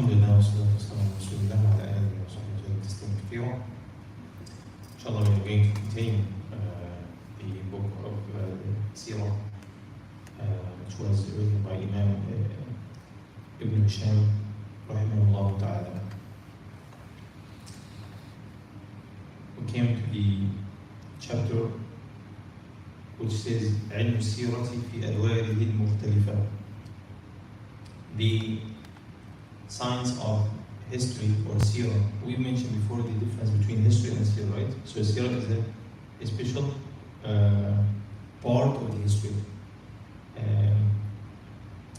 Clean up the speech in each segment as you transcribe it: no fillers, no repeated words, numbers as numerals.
الحمد لله والصلاة والسلام على رسول الله وعلى آله وصحبه وسلم تسليما كثيرا. Inshallah, we are going to continue the book of Seerah, which was written by Imam Ibn Hisham, رحمه الله تعالى. We came to the chapter which says علم السيرة في أدواره المختلفة. The science of history or seerah. We mentioned before the difference between history and seerah, right? So seerah is a special part of the history,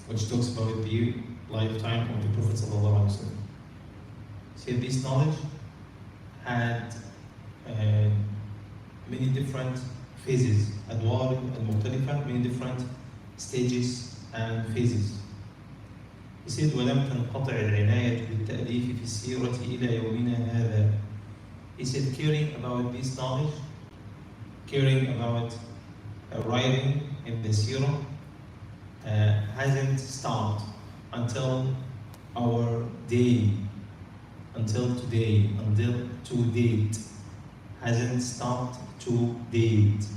which talks about the lifetime of the Prophet sallallahu alaihi wasallam. See, this knowledge had many different phases, أدوار المختلفة, many different stages and phases. He said, وَلَمْ تَنْقَطِعِ الْعِنَايَةُ بِالتَّأْلِيفِ فِي السِّيرَةِ إِلَى يَوْمِنَا هَذَا. He said, caring about this knowledge, caring about writing in the seerah hasn't stopped until our day, until today, until to date, hasn't stopped to date.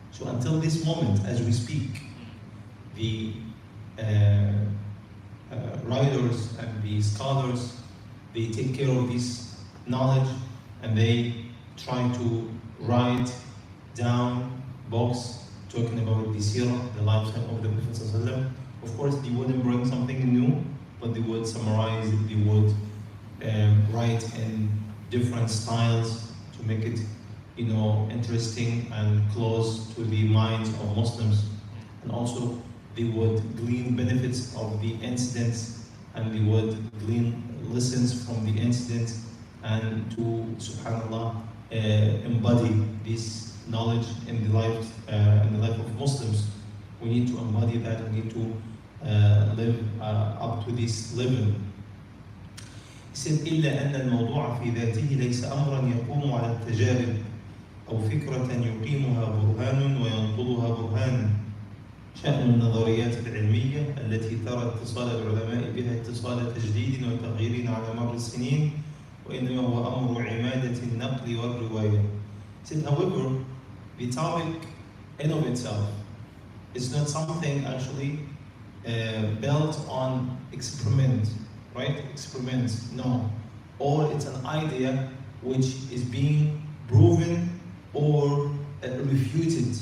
So until this moment, as we speak, the writers and the scholars, they take care of this knowledge and they try to write down books talking about the seerah, the lifetime of the Prophet ﷺ. Of course, they wouldn't bring something new, but they would summarize it, they would write in different styles to make it, interesting and close to the minds of Muslims. And also, they would glean benefits of the incidents, and they would glean lessons from the incidents, and to, subhanallah, embody this knowledge in the life of Muslims. We need to embody that. We need to live up to this level. He said, إلا أن الموضوع في ذاته ليس أمرا يقوم على التجارب أو فكرة يقيمها برهان وينقضها برهان. شأن النظريات العلمية التي ترى اتصال العلماء بها اتصال تجديد وتغيير على مر السنين وإنما هو أمر عمادة النقل والرواية. Said, however, the topic in of itself is not something actually built on experiment, right? Experiments, no. Or it's an idea which is being proven or refuted,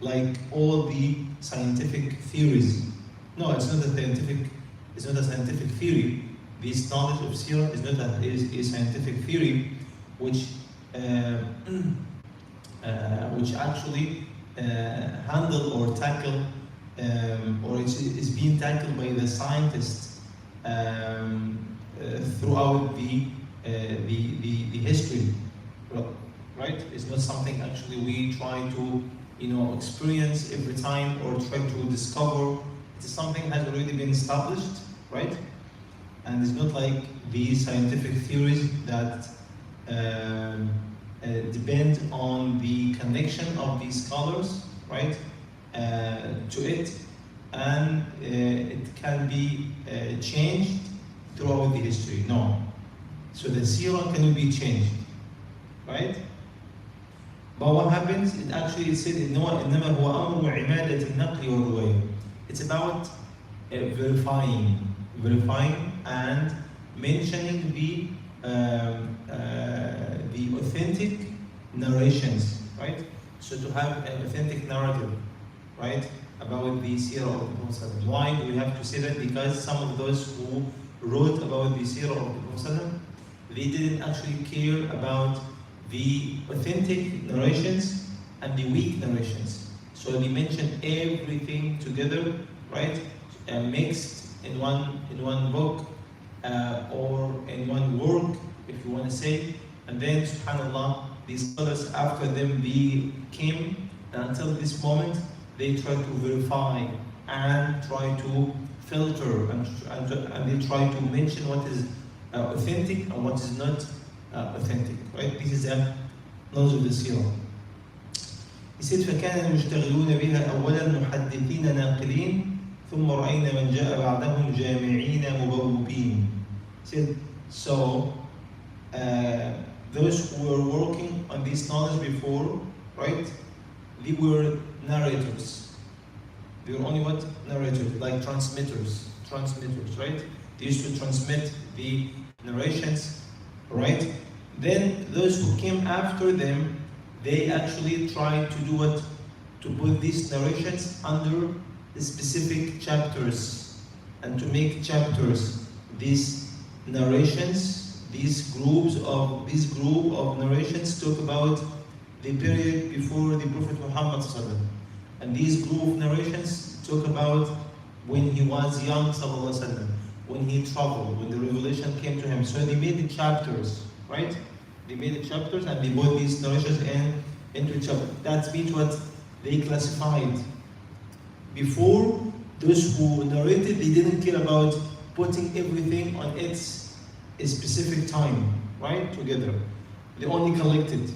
like all the scientific theories. No, it's not a scientific theory. This knowledge of seerah is not a scientific theory which actually handle or tackle or is being tackled by the scientists throughout the history, right? It's not something actually we try to experience every time or try to discover. It is something that has already been established, right? And it's not like the scientific theories that depend on the connection of the scholars, right, to it, and it can be changed throughout the history. No. So the seerah cannot be changed, right? But what happens? It actually said, إنما هو أمر عمادة النقل والرواية. It's about verifying and mentioning the authentic narrations, right? So to have an authentic narrative, right, about the seerah of the Prophet. Why do we have to say that? Because some of those who wrote about the seerah of the Prophet, they didn't actually care about the authentic narrations and the weak narrations. So they mentioned everything together, right, and mixed in one book or in one work, if you want to say. And then, subhanallah, these scholars after them, they came, and until this moment, they try to verify and try to filter and they try to mention what is authentic and what is not authentic, right? This is a knowledge of the seerah. He said, فكان المشتغلون بها أولا محدثين ناقلين ثم رأينا من جاء بعدهم جامعين مبوبين. Said, so those who were working on this knowledge before, right? They were narrators. They were only what? Narrators, like transmitters, right? They used to transmit the narrations, right? Then those who came after them, they actually tried to do what? To put these narrations under the specific chapters and to make chapters. These narrations, this group of narrations talk about the period before the Prophet Muhammad ﷺ. And these group of narrations talk about when he was young ﷺ, when he traveled, when the revelation came to him. So they made the chapters, right? They made the chapters and they put these narrations into chapters. That means what they classified. Before, those who narrated, they didn't care about putting everything on its specific time, right? Together. They only collected.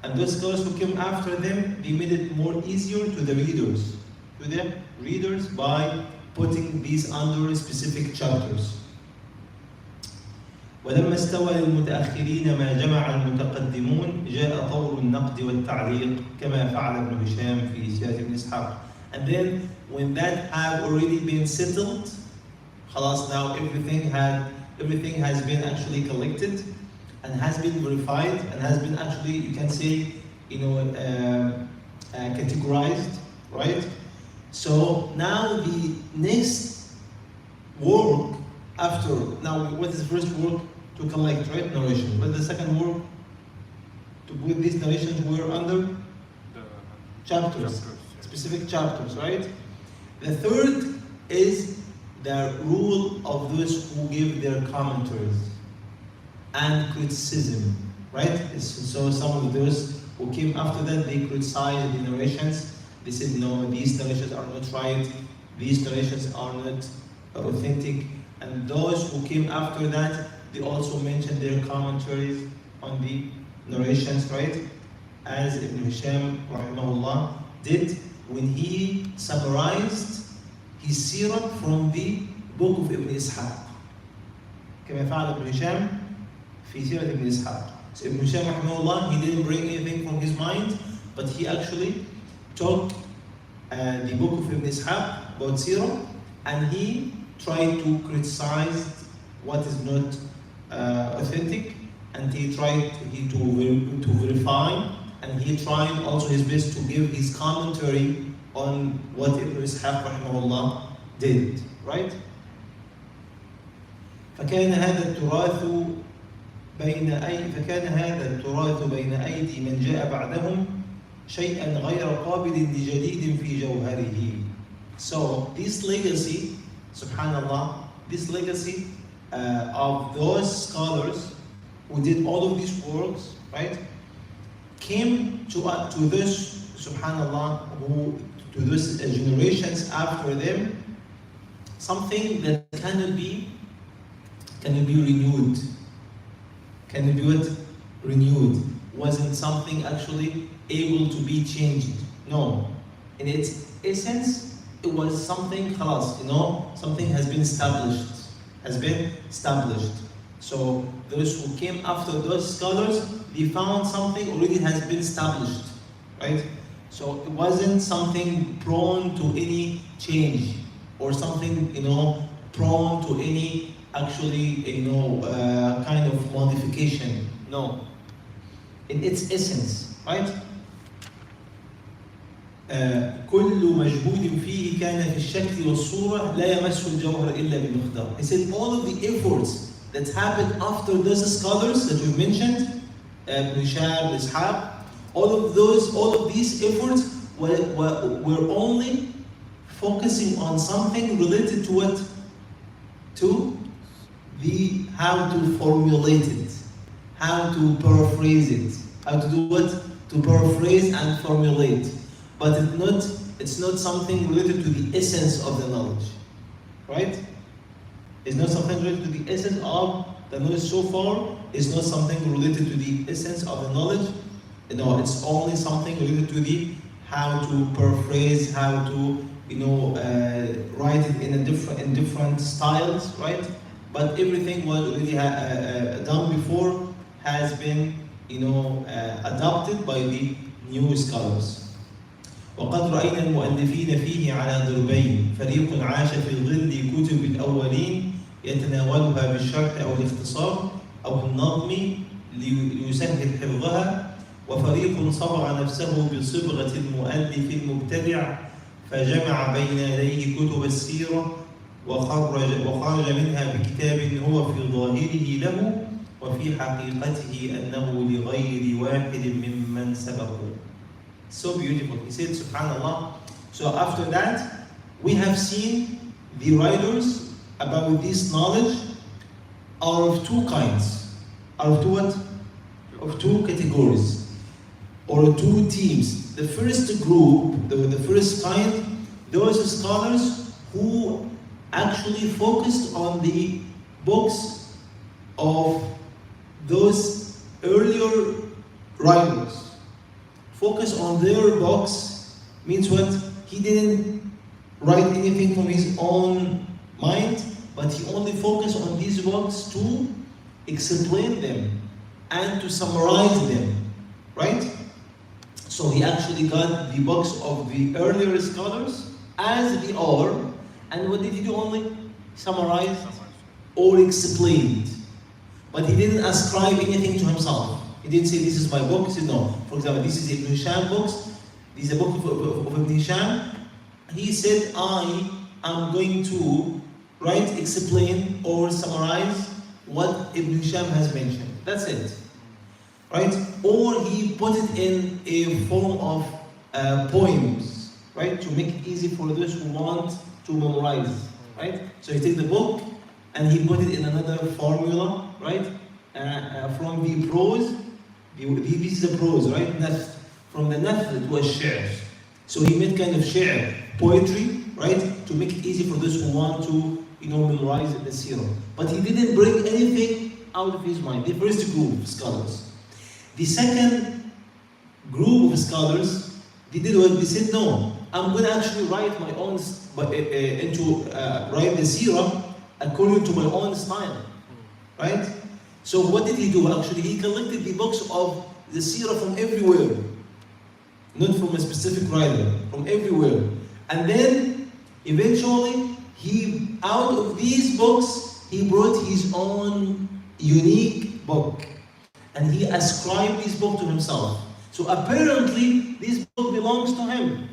And those scholars who came after them, they made it more easier to the readers, by putting these under specific chapters. ولما استوى للمتأخرين ما جمع المتقدمون جاء طور النقد والتعليق كما فعل ابن هشام في سيرة ابن إسحاق. And then when that had already been settled, خلاص, now everything has been actually collected and has been verified and has been actually, you can say, categorized, right? So now the next work after, now what is the first work? To collect, right? Narration. But the second work? To put these narrations were under the chapters, specific chapters, right? The third is the rule of those who give their commentaries and criticism, right? So some of those who came after that, they criticized the narrations. They said, no, these narrations are not right. These narrations are not authentic. And those who came after that, they also mentioned their commentaries on the narrations, right? As Ibn Hisham, Rahmah, did when he summarized his Seerah from the book of Ibn Ishaq. كما فعل ابن هشام في سيرة ابن إسحاق. So Ibn Hisham, Rahmah, he didn't bring anything from his mind, but he actually took the book of Ibn Ishaq about Seerah, and he tried to criticize what is not authentic, and he tried to verify, and he tried also his best to give his commentary on what Ibn Ishaq rahimahullah did, right? فكان هذا التراث بين أيدي من جاء بعدهم شيئا غير قابل لجديد في جوهره. So this legacy, subhanallah, this legacy of those scholars who did all of these works, right, came to this, subhanallah, to those generations after them, something that cannot be renewed. Cannot be what? Renewed. Wasn't something actually able to be changed. No. In its essence, it was something khalas, something has been established. So those who came after those scholars, they found something already has been established, right? So it wasn't something prone to any change or something, prone to any actually, kind of modification. No. In its essence, right? كل مجهود فيه كان في الشكل والصورة لا يمس الجوهر إلا بمقدار. He said all of the efforts that happened after those scholars that we mentioned, Ibn Hisham, Ishaq, all of these efforts were only focusing on something related to what? To the how to formulate it, how to paraphrase it, how to do what? To paraphrase and formulate. But it's not something related to the essence of the knowledge, right? It's not something related to the essence of the knowledge so far. It's not something related to the essence of the knowledge. No, it's only something related to the how to paraphrase, how to write it in different styles, right? but everything was already done before has been, adopted by the new scholars. وقد رأينا المؤلفين فيه على ضربين، فريق عاش في ظل كتب الأولين يتناولها بالشرح أو الاختصار أو النظم ليسهل حفظها، وفريق صبغ نفسه بصبغة المؤلف المبتدع فجمع بين يديه كتب السيرة وخرج منها بكتاب هو في ظاهره له وفي حقيقته أنه لغير واحد ممن سبقه. So beautiful. He said, Subhanallah. So after that, we have seen the writers about this knowledge are of two kinds. Are of two what? Of two categories. Or two teams. The first group, the first kind, those scholars who actually focused on the books of those earlier writers. Focus on their books means what? He didn't write anything from his own mind, but he only focused on these books to explain them and to summarize them, right? So he actually got the books of the earlier scholars as they are, and what did he do? Only summarize or explained. But he didn't ascribe anything to himself. He didn't say, this is my book. He said, no. For example, this is Ibn Hisham books. This is a book of Ibn Hisham. He said, I am going to explain or summarize what Ibn Hisham has mentioned. That's it. Right? Or he put it in a form of poems, right? To make it easy for those who want to memorize, right? So he takes the book and he put it in another formula, right? From the prose, this is the prose, right? From the nath it was shi'r. So he made kind of shi'r, poetry, right? To make it easy for those who want to, memorize the seerah. But he didn't bring anything out of his mind. The first group of scholars. The second group of scholars, they did what they said, no, I'm going to actually write my own, write the seerah according to my own style, right? So what did he do? Actually, he collected the books of the seerah from everywhere, not from a specific writer, from everywhere. And then, eventually, out of these books, he brought his own unique book. And he ascribed this book to himself. So apparently, this book belongs to him.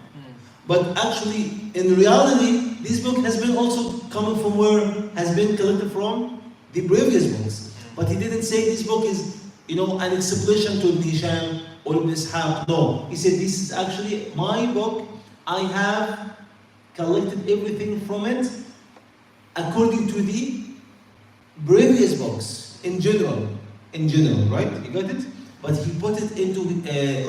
But actually, in reality, this book has been also coming from where has been collected from the previous books. But he didn't say this book is, an explanation to Ibn Hisham or Ibn Ishaq. No, he said this is actually my book. I have collected everything from it according to the previous books in general, right? You got it? But he put it into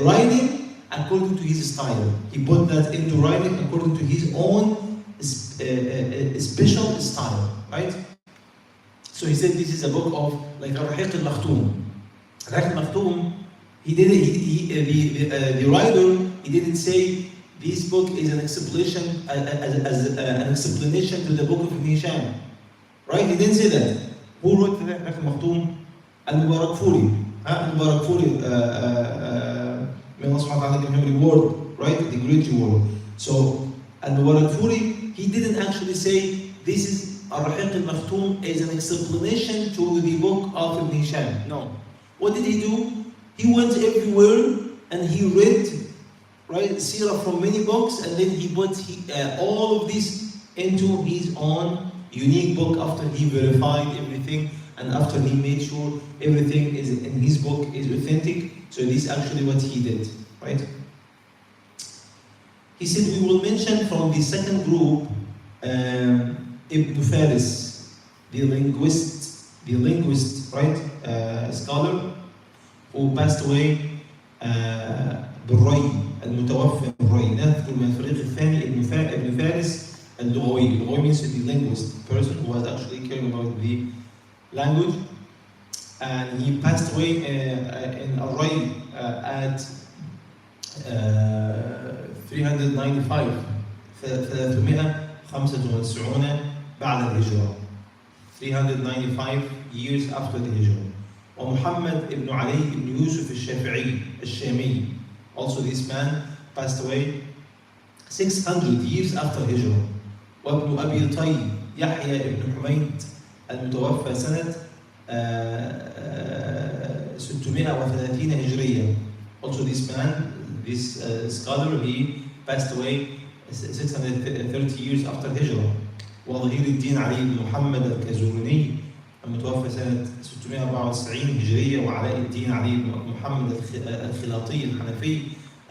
writing according to his style. He put that into writing according to his own special style, right? So he said this is a book of like Rahiq al-Makhtoum. Rahiq al-Makhtoum, the writer, he didn't say this book is an explanation an explanation to the book of Ibn Hisham, right? He didn't say that. Who wrote Rahiq al-Makhtoum? Al-Mubarakfuri. Al-Mubarakfuri, may Allah subhanahu wa ta'ala give him reward, right? The great reward. So Al-Mubarakfuri, he didn't actually say this is Rahiq al-Makhtoum is an explanation to the book of Ibn Hisham. No. What did he do? He went everywhere and he read, right, seerah from many books, and then he put all of this into his own unique book after he verified everything and after he made sure everything is in his book is authentic. So this is actually what he did, right? He said we will mention from the second group Ibn Faris, the linguist, right, scholar who passed away بالري المتوفى بالري. نذكر من الفريق الثاني ابن فارس اللغوي. اللغوي means the linguist, person who was actually caring about the language, and he passed away in الري at 395 بعد الهجرة. 395 years after the Hijrah. ومحمد ibn Ali ibn Yusuf al-Shami. Also this man passed away 600 years after Hijrah. وابن أبي طي يحيى ibn حميد المتوفى سنة 630 هجرية. Also this man, this scholar, he passed away 630 years after Hijrah. وظهير الدين علي بن محمد الكازورني المتوفى سنة 694 هجرية. وعلاء الدين علي بن محمد الخلاطي الحنفي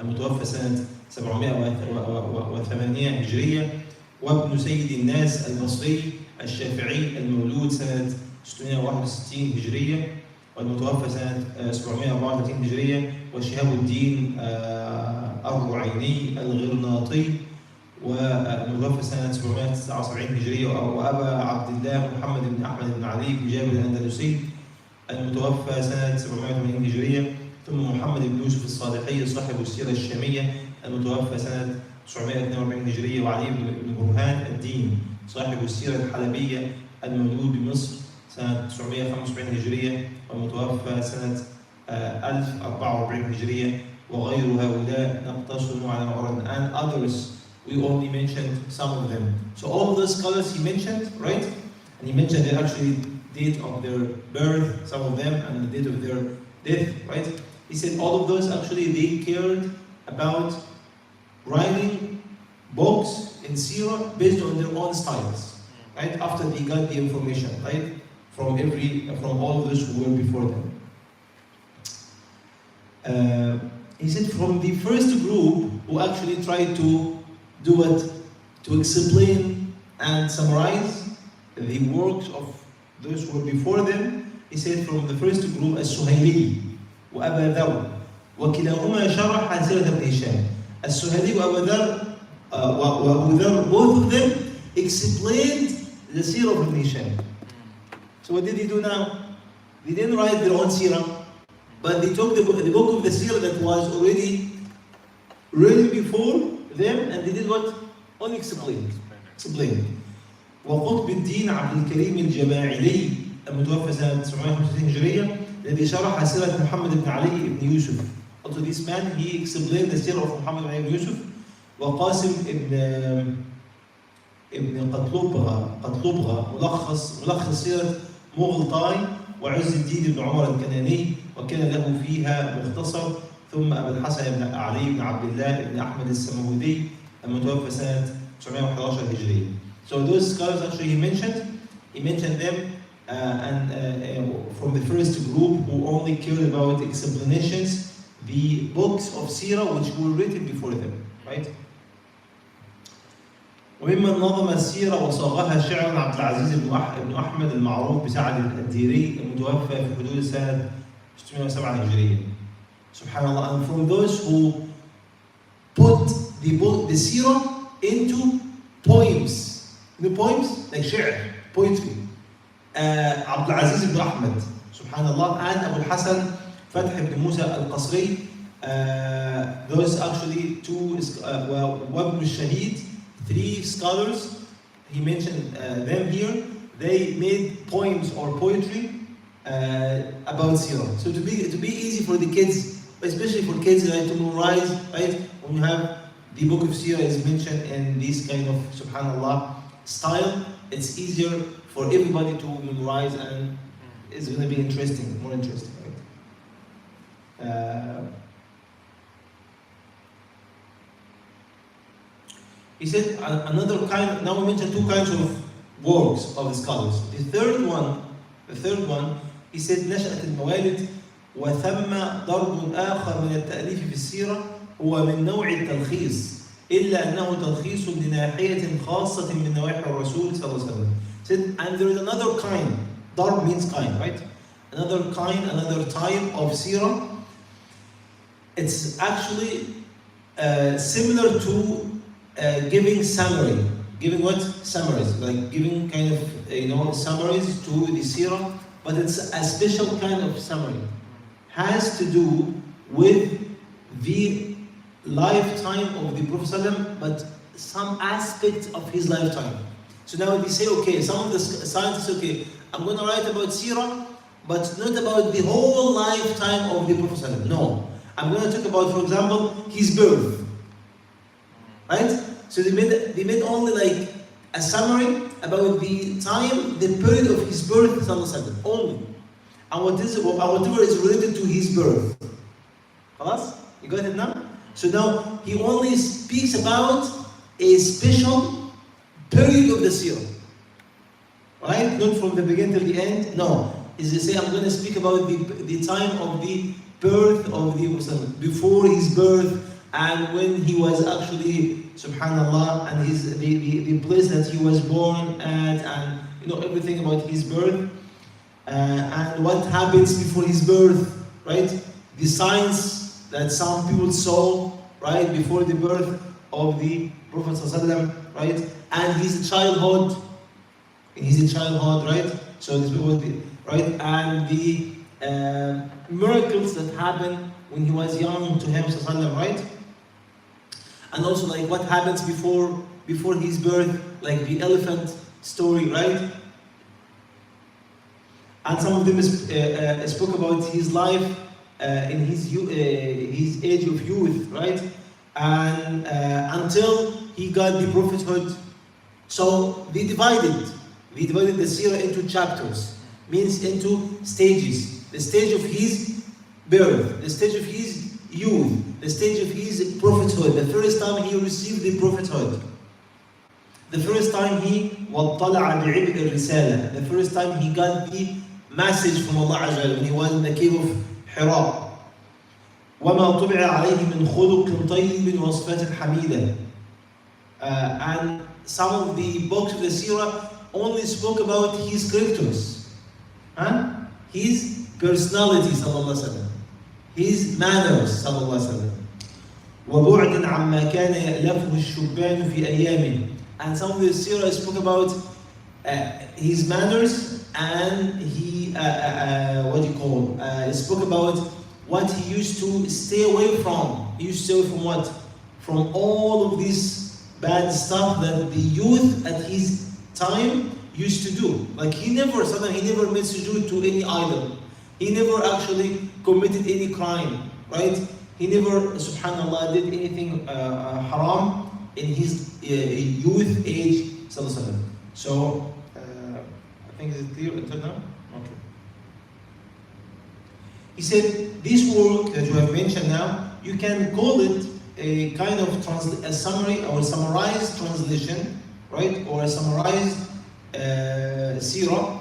المتوفى سنة 708 هجرية. وابن سيد الناس البصري الشافعي المولود سنة 661 هجرية والمتوفى سنة 734 هجرية. وشهاب الدين الرعيني الغرناطي والمتوفى سنة 779 هجرية. وأبا عبد الله محمد بن أحمد بن علي بن جابر الأندلسي المتوفى سنة 780 هجرية. ثم محمد بن يوسف الصالحي صاحب السيرة الشامية المتوفى سنة 942 هجرية. وعلي بن برهان الدين صاحب السيرة الحلبية المولود بمصر سنة 975 هجرية والمتوفى سنة 1044 هجرية. وغير هؤلاء نقتصر على معرض. And others, we only mentioned some of them. So all of the scholars he mentioned, right? And he mentioned the actually date of their birth, some of them, and the date of their death, right? He said all of those actually they cared about writing books in Seerah based on their own styles, right? After they got the information, right? From all of those who were before them. He said from the first group who actually tried to do what? To explain and summarize the works of those who were before them. He said from the first group السهيلي وأبا ذر وكلاهما شرح سيرة ابن هشام. السهيلي وأبا ذر وأبو ذر, both of them explained the Seerah of Ibn Hisham. So what did they do now? They didn't write their own Seerah, but they took the book of the Seerah that was already written before them, and they did what? Only explain. وقطب الدين عبد الكريم الجماعلي المتوفى سنة 965 هجرية الذي شرح سيرة محمد بن علي بن يوسف. Also this man, he explained the Seerah of Muhammad ibn Yusuf. وقاسم ابن قطلبغة ملخص سيرة مغلطاي. وعز الدين بن عمر الكناني وكان له فيها مختصر. ثم أبا الحسن بن علي بن عبد الله بن أحمد السمودي المتوفى سنة 911 هجرية. So those scholars actually he mentioned them from the first group who only cared about explanations, the books of Seerah which were written before them, right? وممن نظم السيرة وصاغها شعرا عبد العزيز بن أحمد المعروف بسعد الديري المتوفى في حدود سنة 607 هجرية. Subhanallah. And from those who put the Seerah into poems. The poems like شعر, poetry. عبد العزيز بن أحمد, Subhanallah, and Abu al-Hasan فتح بن موسى القصري. Those actually two, وابن الشهيد, 3 scholars, he mentioned them here. They made poems or poetry about Seerah. So to be easy for the kids, especially for kids, right, to memorize, right? When you have the book of Seerah is mentioned in this kind of Subhanallah style, it's easier for everybody to memorize, and it's going to be interesting, more interesting, right? He said another kind. Now we mentioned 2 kinds of works of the scholars. The third one, he said نشأت الموالد وثم ضرب آخر من التأليف في السيرة هو من نوع التلخيص إلا أنه تلخيص لناحية خاصة من نواحي الرسول صلى الله عليه وسلم. Said, and there is another kind. Darb means kind, right? Another type of seerah. It's actually similar to giving summary. Giving what? Summaries. Like giving kind of, summaries to the seerah, but it's a special kind of summary. Has to do with the lifetime of the Prophet ﷺ, but some aspects of his lifetime. So now we say, okay, some of the scientists, okay, I'm going to write about Seerah, but not about the whole lifetime of the Prophet. No, I'm going to talk about, for example, his birth. Right? So they made only like a summary about the time, the period of his birth, only. And whatever is related to his birth. خلاص? You got it now? So now he only speaks about a special period of the seerah. Right? Not from the beginning till the end. No. Is to say I'm going to speak about the time of the birth of the Prophet, before his birth, and when he was actually, subhanallah, and the place that he was born at, and everything about his birth, and what happens before his birth, right? The signs that some people saw, right, before the birth of the Prophet ﷺ, right? And his childhood, right? So this was right, and the miracles that happened when he was young to him, ﷺ, right? And also like what happens before his birth, like the elephant story, right? And some of them spoke about his life in his age of youth, right? And until he got the prophethood. So they divided the seerah into chapters, means into stages. The stage of his birth, the stage of his youth, the stage of his prophethood, the first time he received the prophethood, the first time he وَاطَّلَعَ بِعِبْءِ الرِّسَالَةِ, the first time he got the message from Allah Azza wa Jalla when he was in the cave of Hira. وَمَا طُبِعَ عَلَيْهِ مِنْ خُلُقٍ طَيِّبٍ وَصِفَةٍ حَمِيدَةٍ. And some of the books of the seerah only spoke about his characters, his personality, sallallahu alaihi wasallam, his manners, sallallahu alaihi wasallam. وَبُعْدٍ عَمَّا كَانَ يَأْلَفُهُ الشُّبَّانُ فِي أَيَّامٍ. And some of the seerah spoke about his manners, and he spoke about what he used to stay away from. He used to stay away from what? From all of this bad stuff that the youth at his time used to do. Like he never made sujood to any idol. He never actually committed any crime, right? He never, subhanallah, did anything haram in his youth age. So, I think is it clear until now? Okay. He said, this work that you have mentioned now, you can call it a kind of a summary or summarized translation, right? Or a summarized seerah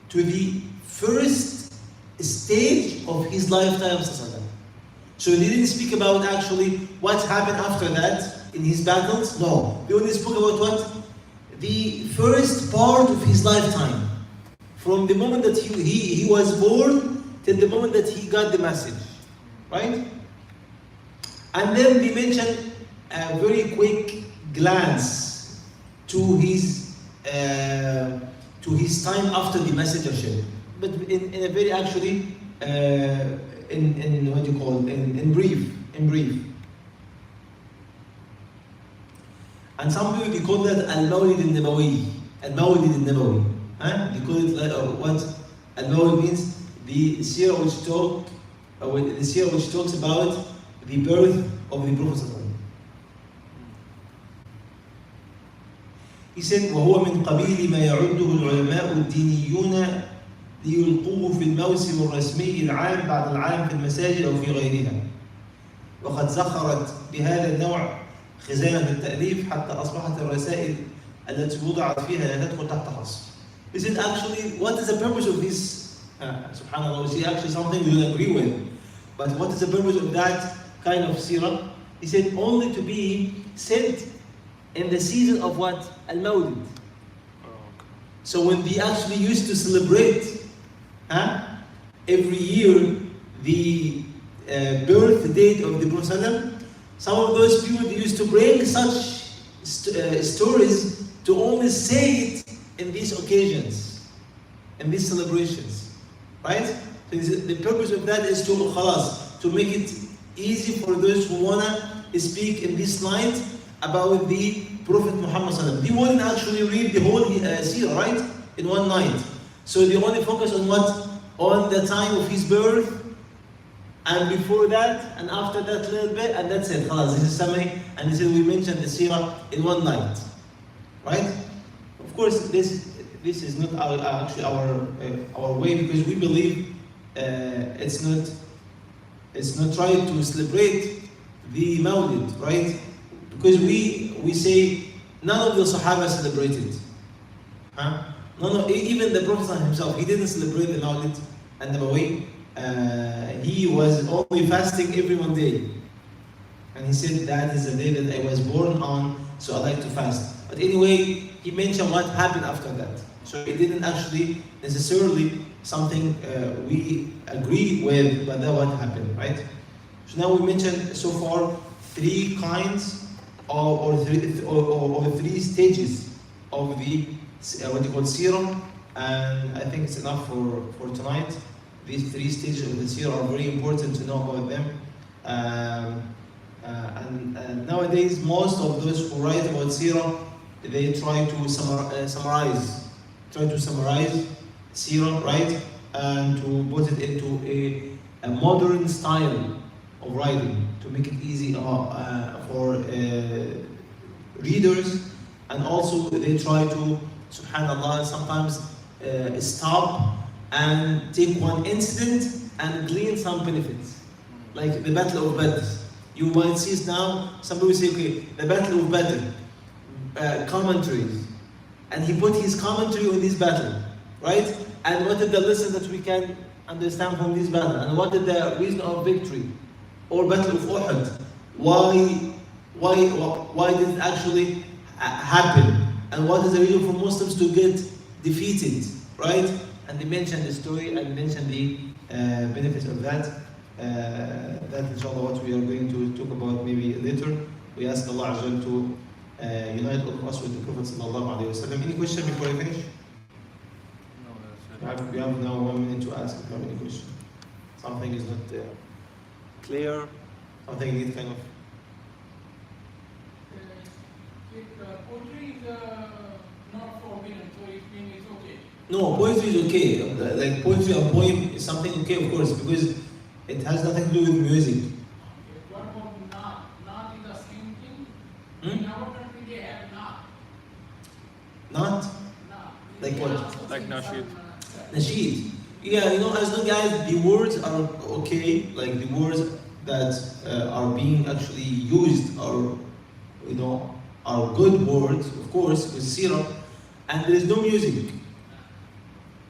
to the first stage of his lifetime. So they didn't speak about actually what happened after that in his battles. No, they only spoke about what? The first part of his lifetime. From the moment that he was born till the moment that he got the message. Right? And then they mentioned a very quick glance to his time after the messengership. But in a very actually in what you call in brief. And some people they call that al-Mawlid al-Nabawi. Al-Mawlid al-Nabawi. They call it what al-Mawlid means, the seerah which talks about the birth of the Prophet. He said, وهو من قبيل ما يعده العلماء الدينيون ليلقوه في الموسم الرسمي العام بعد العام في المساجد أو في غيرها. وقد زخرت بهذا النوع خزانة التأليف حتى أصبحت الرسائل التي وضعت فيها لا تدخل تحت حصر. Is it actually, what is the purpose of this? Subhanallah, we see actually something we will agree with. But what is the purpose of that kind of seerah? He said only to be sent in the season of what? Al-Mawlid. So when they actually used to celebrate every year the birth date of the Prophet, some of those people they used to bring such stories to only say it in these occasions, in these celebrations, right? So the purpose of that is to make it easy for those who wanna speak in this night about the Prophet Muhammad sallallahu alaihi wasallam. They wouldn't actually read the whole seerah, right? In one night. So they only focus on what? On the time of his birth, and before that, and after that little bit, and that's it. Khalas, this is summary. And this is, we mentioned the seerah in one night, right? Of course, this is not actually our way, because we believe it's not right to celebrate the Mawlid, right? Because we say none of the Sahaba celebrated. Huh? No, even the Prophet himself, he didn't celebrate the Mawlid and Nabawi. He was only fasting every one day. And he said, that is the day that I was born on, so I like to fast. But anyway, he mentioned what happened after that. So it didn't actually necessarily something we agree with, but that what happened, right? So now we mentioned so far three kinds or three stages of the what you call seerah, and I think it's enough for tonight. These three stages of the seerah are very important to know about them. And nowadays, most of those who write about seerah, they try to summarize seerah, right, and to put it into a modern style of writing to make it easy for readers, and also they try to, subhanallah, sometimes stop and take one incident and glean some benefits, like the Battle of Badr. You might see it now, some people say, okay, the Battle of Badr, commentaries, and he put his commentary on this battle, right? And what is the lesson that we can understand from this battle? And what is the reason of victory? Or Battle of Uhud? Why did it actually happen? And what is the reason for Muslims to get defeated, right? And they mentioned the story and mentioned the benefits of that. That inshallah what we are going to talk about maybe later. We ask Allah Azza to unite all of us with the Prophet sallallahu alaihi wasallam. Any question before I finish? No, that's it. We have now 1 minute to ask if you have any question. Something is not clear. Something needs kind of. Poetry is not forbidden, so it means it's okay. No, poetry is okay. Like poetry or poem is something okay, of course, because it has nothing to do with music. Okay. What about naat? Naat is the same thing. In our country, they have naat. Not? Naat. Like what? Like nasheed. Nasheed. Yeah, you know, as long as the words are okay, like the words that are being actually used are, you know, are good words, of course, with seerah, and there is no music.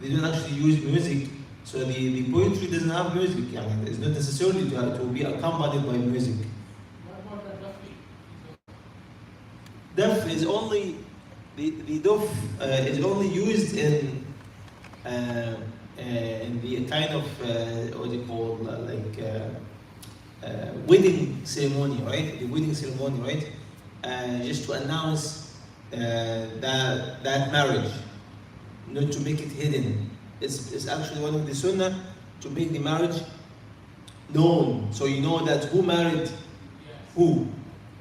They don't actually use music, so the poetry doesn't have music. I mean, it's not necessarily to be accompanied by music. What about the duffy? Duff is only the duff is only used in the kind of what do you call wedding ceremony, right? The wedding ceremony, right? Just to announce that marriage, not to make it hidden. It's actually one of the sunnah to make the marriage known, so you know that who married who,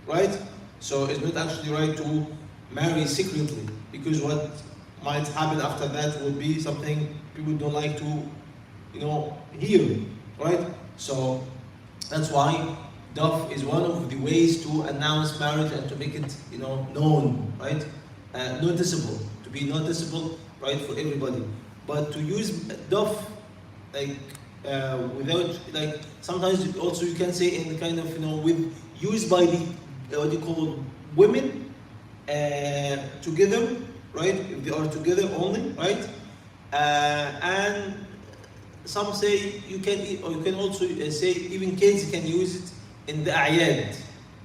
right? So it's not actually right to marry secretly, because what might happen after that would be something people don't like to, you know, hear, right? So that's why duff is one of the ways to announce marriage and to make it, you know, known, right? Noticeable, to be noticeable, right, for everybody. But to use duff, like without, like sometimes also you can say in the kind of, you know, with used by the what do you call women together, right? If they are together only, right? And some say you can, or you can also say even kids can use it in the a'yad,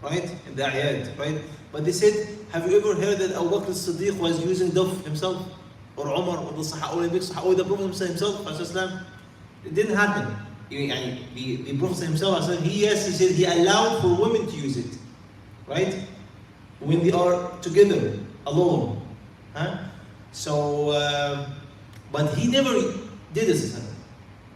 right? In the a'yad, right? But they said, have you ever heard that Abu Bakr as-Siddiq was using duff himself? Or Umar, or the Sahaba, or the Sahaba, or the Prophet himself? It didn't happen. The Prophet himself, he said he allowed for women to use it, right? When they are together, alone. Huh? So, but he never did it.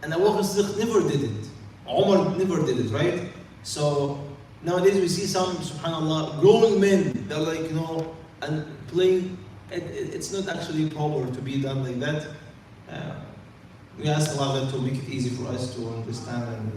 And Abu Bakr as-Siddiq never did it. Umar never did it, right? So nowadays we see some, subhanAllah, grown men, they're like, you know, and playing, it's not actually proper to be done like that. We ask Allah to make it easy for us to understand, and